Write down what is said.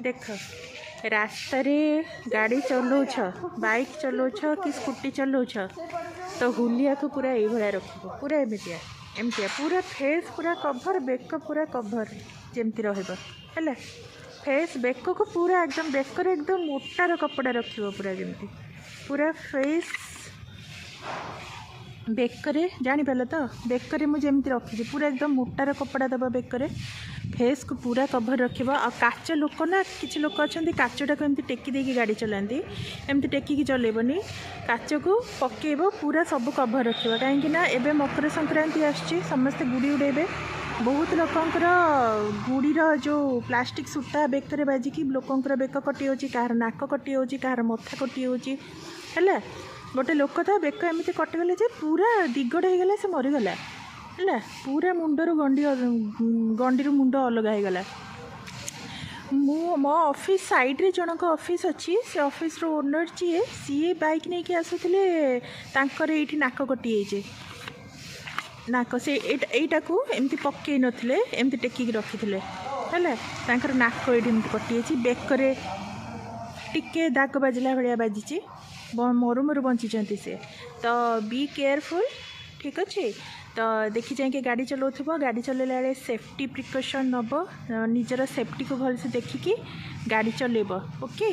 देख रास्ता रे गाड़ी चलाऊछ बाइक चलाऊछ कि स्कूटी चलाऊछ तो हुलिया को पूरा ये रख पूरा एमतिया पूरा फेस पूरा कभर बेक पूरा कभर जमती रहा फेस बेक को पूरा एकदम बेकर एकदम मोटार कपड़ा रखियो पूरा जमती पूरा फेस बेकरे जानीपार तो बेकरे मुझे रखी पूरा एकदम मोटार कपड़ा दबा बेकरे फेस को पूरा कभर रखिबा आ काच लोक ना किसी लोक अच्छा काचटा को एमती टेकी देकी गाड़ी चलाती एमती टेकिकी चलेबनी काच को पकेब पूरा सब कभर रखिबा कहीं एबे मकर संक्रांति आछी समस्ते गुड़ी उड़ेबे बहुत लोकंकर गुड़ीर जो प्लास्टिक सूता बेकरे बाजिकी लोकंकर बेक कटि होची कार नाक कटि होची कार मथा कटि होची है गोटे लोक था बेक एमती कटिगले जे पूरा दिगड़ हो गला से मरीगला है पूरा मुंडर गंडी मुंड अलग हो गला मो ऑफिस साइड रे जनक ऑफिस अच्छी से ऑफिस रो ओनर जी सी बाइक नहीं कि आसुले तांकर एठी नाक कटि जाइए नाक से एटा को एमती पकई नथिले एमती टेकिक रखिथिले है तांकर नाक एठी एमती कटि जाइए बेकरे टिके दाग बाजिला भाया बाजी मरु मरु बंची से तो बी केयरफुल ठीक अच्छे तो देखी जाए गाड़ी चलाऊ गाड़ी चलैला सेफ्टी प्रिकॉशन नब निजर सेफ्टी को भलसे देखिकी गाड़ी चलेब ओके।